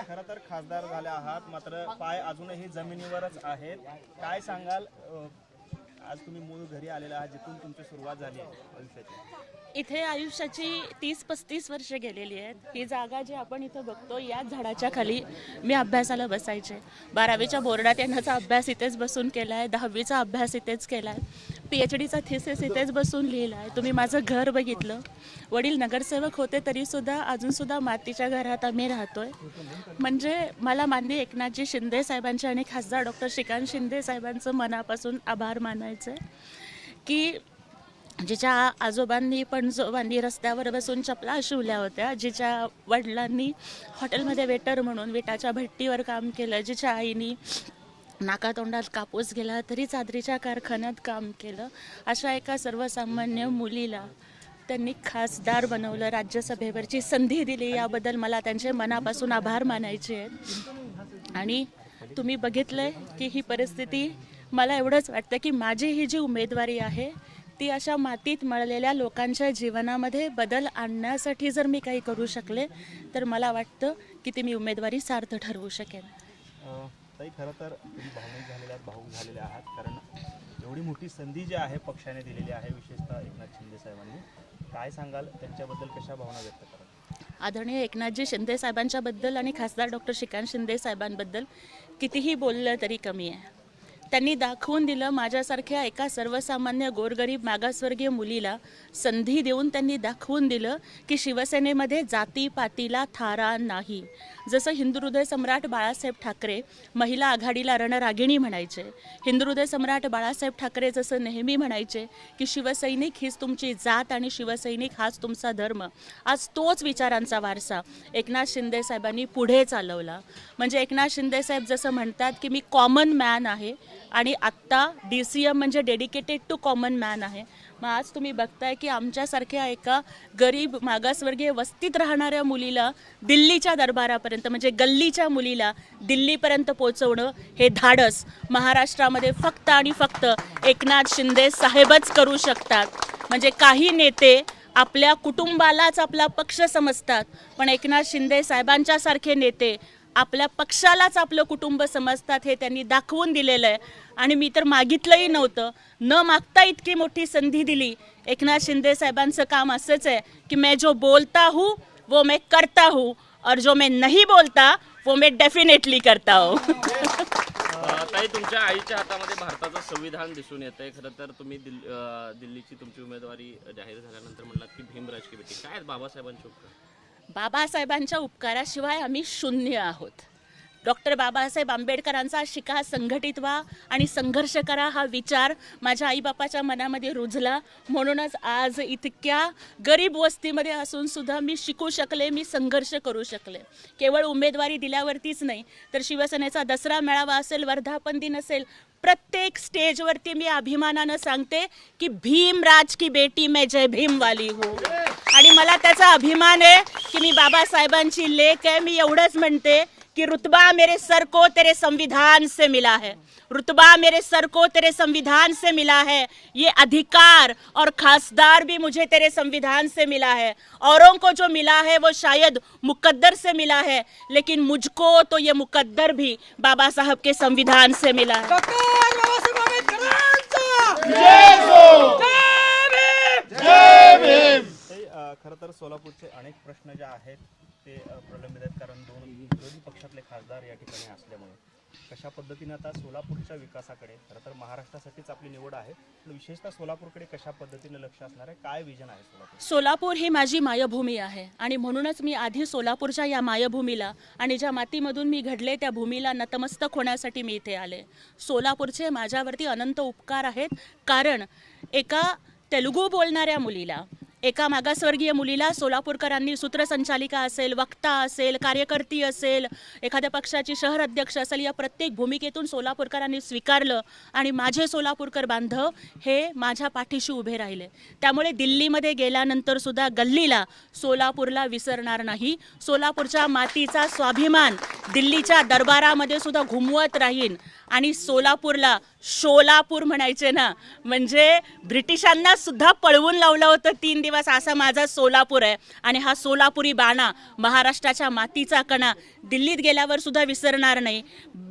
खरं तर खासदार झाले आहात, मात्र पाय अजूनही जमिनीवरच आहेत. काय सांगाल, आज तुम्ही मूळ घरी आलेला आहात, जिथून तुमची सुरुवात झाली आहे आयुष्याची? इथे आयुष्याची 30-35 वर्ष गेलेली आहेत. ही जागा जी आपण इथं बघतो, याच झाडाच्या खाली मी अभ्यासाला बसायचे. 12वीच्या बोर्डात येण्याचा अभ्यास इथेच बसून केला आहे, 10वीचा अभ्यास इथेच केला आहे, PhDचा थिसिस इथेच बसून लिहिला आहे. तुम्ही माझं घर बघितलं, वडील नगरसेवक होते तरीसुद्धा अजूनसुद्धा मातीच्या घरात आम्ही राहतोय. म्हणजे मला माननीय एकनाथजी शिंदे साहेबांचे आणि खासदार डॉक्टर श्रीकांत शिंदे साहेबांचं मनापासून आभार मानायचं आहे की जिच्या आजोबांनी पणजोबांनी रस्त्यावर बसून चपला शिवल्या होत्या, जिच्या वडिलांनी हॉटेलमध्ये वेटर म्हणून विटाच्या भट्टीवर काम केलं, जिच्या आईनी नाकातोंडात कापूस गेला तरी चादरीच्या कारखान्यात काम केलं, अशा एका सर्वसामान्य मुलीला त्यांनी खासदार बनवलं, राज्यसभेवरची संधी दिली. याबद्दल मला त्यांचे मनापासून आभार मानायचे आहेत. आणि तुम्ही बघितलंय की ही परिस्थिती, मला एवढंच वाटतं की माझी ही जी उमेदवारी आहे ती अशा मातीत मळलेल्या लोकांच्या जीवनामध्ये बदल आणण्यासाठी जर मी काही करू शकले तर मला वाटतं की ती मी उमेदवारी सार्थ ठरवू शकेन. ताई, खरं तर तुम्ही भावनिक झालेले आहात, भावूक झालेले आहात, कारण एवढी मोठी संधी जी आहे पक्षाने दिलेली आहे, विशेषतः एकनाथ शिंदे साहेबांनी. काय सांगाल, त्यांच्याबद्दल कशा भावना व्यक्त कराल? आदरणीय एकनाथजी शिंदे साहेबांच्याबद्दल आणि खासदार डॉक्टर श्रीकांत शिंदे साहेबांबद्दल कितीही बोललं तरी कमी आहे. त्यांनी दाखवून दिलं, माझ्यासारख्या एका सर्वसामान्य गोरगरीब मागासवर्गीय मुलीला संधी देऊन त्यांनी दाखवून दिलं की शिवसेनेमध्ये जातीपातीला थारा नाही. जसं हिंदुहृदय सम्राट बाळासाहेब ठाकरे महिला आघाडीला रणरागिणी म्हणायचे, हिंदुहृदय सम्राट बाळासाहेब ठाकरे जसं नेहमी म्हणायचे की शिवसैनिक हीच तुमची जात आणि शिवसैनिक हाच तुमचा धर्म, आज तोच विचारांचा वारसा एकनाथ शिंदे साहेबांनी पुढे चालवला. म्हणजे एकनाथ शिंदे साहेब जसं म्हणतात की मी कॉमन मॅन आहे आणि आत्ता DCM म्हणजे डेडिकेटेड टू कॉमन मॅन आहे. मग आज तुम्ही बघताय की आमच्यासारख्या एका गरीब मागासवर्गीय वस्तीत राहणाऱ्या मुलीला दिल्लीच्या दरबारापर्यंत, म्हणजे गल्लीच्या मुलीला दिल्लीपर्यंत पोहोचवणं हे धाडस महाराष्ट्रामध्ये फक्त आणि फक्त एकनाथ शिंदे साहेबच करू शकतात. म्हणजे काही नेते आपल्या कुटुंबालाच आपला पक्ष समजतात, पण एकनाथ शिंदे साहेबांच्यासारखे नेते आपल्या पक्षालाच आपलं कुटुंब समजतात, हे त्यांनी दाखवून दिलेलं आहे. आणि मी तर मागितलंही नव्हतं, न मागता इतकी मोठी संधी दिली. एकनाथ शिंदे साहेबांचं काम असंच आहे की मैं जो बोलता हूँ वो मैं करता हूँ और जो मैं नहीं बोलता वो मैं डेफिनेटली करता हूँ. ताई, तुमच्या आईच्या हातामध्ये भारताचं संविधान दिसून येत आहे. खरं तर तुम्ही दिल्लीची तुमची उमेदवारी जाहीर झाल्यानंतर म्हणलात की भीमराज की बेटी, काय बाबासाहेबांचे उपकार? बाबासाहेबांच्या उपकाराशिवाय आम्ही शून्य आहोत. डॉक्टर बाबासाहेब आंबेडकरांचा शिका, संघटित व्हा आणि संघर्ष करा हा विचार माझ्या आईबापाच्या मनामध्ये रुजला. म्हणूनच आज इतक्या गरीब वस्तीमध्ये असून सुद्धा मी शिकू शकले, मी संघर्ष करू शकले. केवळ उमेदवारी दिल्यावरतीच नाही, तर शिवसेनेचा दसरा मेळावा असेल, वर्धापन दिन असेल, प्रत्येक स्टेजवरती मी अभिमानानं सांगते की भीमराज की बेटी मैं जय भीमवाली हूँ. आणि मला त्याचा अभिमान आहे की मी बाबासाहेबांची लेक आहे. मी एवढंच म्हणते कि रुतबा मेरे सर को तेरे संविधान से मिला है, रुतबा मेरे सर को तेरे संविधान से मिला है, ये अधिकार और खासदार भी मुझे तेरे संविधान से मिला है. औरों को जो मिला है वो शायद मुकद्दर से मिला है, लेकिन मुझको तो ये मुकद्दर भी बाबा साहब के संविधान से मिला है. खरं तर सोलापूरचे अनेक प्रश्न जे आहेत ते प्रलंबित आहेत, कारण दोन विरोधी पक्षातले खासदार या ठिकाणी असल्यामुळे कशा पद्धतीने आता सोलापूरच्या विकासाकडे, खरं तर महाराष्ट्रासाठीच आपली निवड आहे, पण विशेषतः सोलापूरकडे कशा पद्धतीने लक्ष असणार आहे, काय विजन आहे सोलापूर? सोलापूर ही माझी मायभूमी आहे आणि म्हणूनच मी आधी सोलापूरच्या या मायभूमीला आणि ज्या मातीमधून मी घडले त्या भूमीला नतमस्तक होण्यासाठी मी इथे आले. सोलापूरचे माझ्यावरती अनंत उपकार आहेत, कारण एका तेलुगू बोलणाऱ्या मुलीला, एका मागासवर्गीय मुलीला सोलापूरकरांनी सूत्रसंचालिका असेल, वक्ता असेल, कार्यकर्ती असेल, एखाद्या पक्षाची शहर अध्यक्ष असेल, या प्रत्येक भूमिकेतून सोलापूरकरांनी स्वीकारलं आणि माझे सोलापूरकर बांधव हे माझ्या पाठीशी उभे राहिले. त्यामुळे दिल्लीमध्ये गेल्यानंतर सुद्धा गल्लीला सोलापूरला विसरणार नाही. सोलापूरच्या मातीचा स्वाभिमान दिल्लीच्या दरबारामध्ये सुद्धा घुमवत राहीन आणि सोलापूरला शोलापूर म्हणायचे ना, म्हणजे ब्रिटिशांना सुद्धा पळवून लावलं होतं 3 दिवस, असा माझा सोलापूर आहे. आणि हा सोलापुरी बाणा, महाराष्ट्राच्या मातीचा कणा दिल्लीत गेल्यावर सुद्धा विसरणार नाही.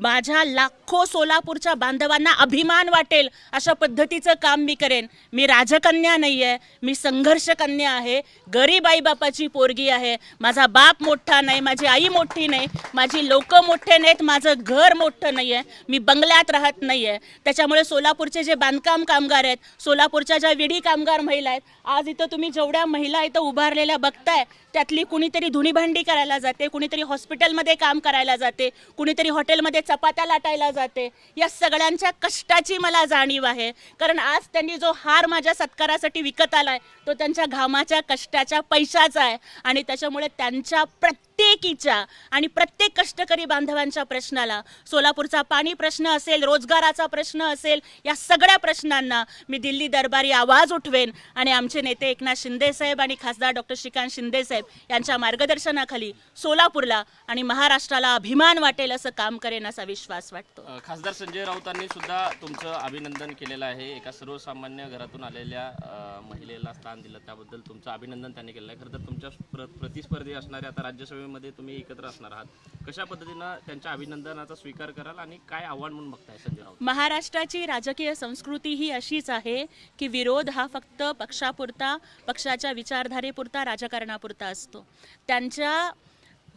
माझ्या लाखो सोलापूरच्या बांधवांना अभिमान वाटेल अशा पद्धतीचं काम मी करेन. मी राजकन्या नाही आहे, मी संघर्ष कन्या आहे, गरीब आईबापाची पोरगी आहे. माझा बाप मोठा नाही, माझी आई मोठी नाही, माझी लोक मोठे नाहीत, माझं घर मोठं नाही आहे, मी बंगल्यात राहत नाही आहे. त्याच्यामुळे सोलापूरचे जे बांधकाम कामगार आहेत, सोलापूरच्या ज्या विडी कामगार महिला आहेत, आज इथं तुम्ही जेवढ्या महिला इथं उभारलेल्या बघताय, त्यातली कुणीतरी धुणी भांडी करायला जाते, कुणीतरी हॉस्पिटलमध्ये काम करायला जाते, कुणीतरी हॉटेलमध्ये चपात्या लाटायला जाते. या सगळ्यांच्या कष्टाची मला जाणीव आहे. कारण आज त्यांनी जो हार माझ्या सत्कारासाठी विकत आलाय तो त्यांच्या घामाच्या कष्टाच्या पैशाचा आहे. आणि त्याच्यामुळे त्यांच्या प्रत्येकीच्या आणि प्रत्येक कष्टकरी बांधवांच्या प्रश्नाला, सोलापूरचा पाणी प्रश्न असेल, रोजगाराचा प्रश्न असेल, या सगळ्या प्रश्नांना मी दिल्ली दरबारी आवाज उठवेन. आणि आमचे नेते एकनाथ शिंदे साहेब आणि खासदार डॉक्टर श्रीकांत शिंदे साहेब यांच्या मार्गदर्शनाखाली सोलापूरला आणि महाराष्ट्राला अभिमान वाटेल असं काम करेन असा विश्वास वाटतो. खासदार संजय राऊतांनी सुद्धा तुमचं अभिनंदन केलेलं आहे. एका सर्वसामान्य घरातून आलेल्या महिलेला स्थान दिलं त्याबद्दल तुमचं अभिनंदन त्यांनी केलं आहे. खरं तर तुमच्या प्रतिस्पर्धी असणाऱ्या आता राज्यसभेमध्ये तुम्ही एकत्र असणार आहात. कशा पद्धतीनं त्यांच्या अभिनंदनाचा स्वीकार कराल आणि काय आव्हान म्हणून बघताय संजय राऊत? महाराष्ट्राची राजकीय संस्कृती ही अशीच आहे की विरोध हा फक्त पक्षापुरता, पक्षाच्या विचारधारेपुरता, राजकारणापुरता असतो. त्यांच्या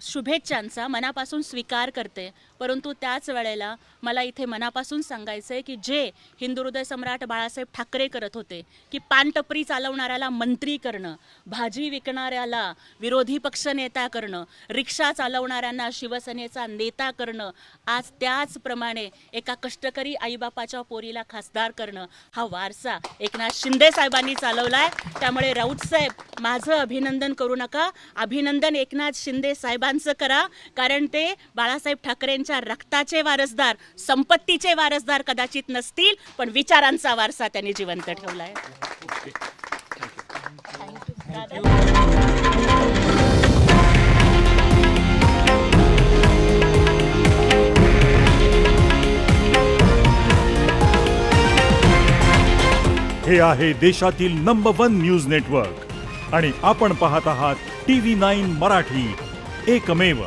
शुभेच्छांचा मनापासून स्वीकार करते, परंतु त्याच वेळेला मला इथे मनापासून सांगायचं आहे की जे हिंदू हृदय सम्राट बाळासाहेब ठाकरे करत होते की पानटपरी चालवणाऱ्याला मंत्री करणं, भाजी विकणाऱ्याला विरोधी पक्षनेता करणं, रिक्षा चालवणाऱ्यांना शिवसेनेचा नेता करणं, आज त्याचप्रमाणे एका कष्टकरी आईबापाच्या पोरीला खासदार करणं, हा वारसा एकनाथ शिंदे साहेबांनी चालवला आहे. त्यामुळे राऊत साहेब, माझं अभिनंदन करू नका, अभिनंदन एकनाथ शिंदे साहेबांचं करा. कारण ते बाळासाहेब ठाकरेंच्या रक्ताचे वारसदार, संपत्तीचे वारसदार कदाचित नसतील, पण विचारांचा वारसा त्यांनी जिवंत ठेवलाय. हे आहे देशातील नंबर 1 न्यूज नेटवर्क आणि आपण पाहत आहात TV9 मराठी, एकमेव.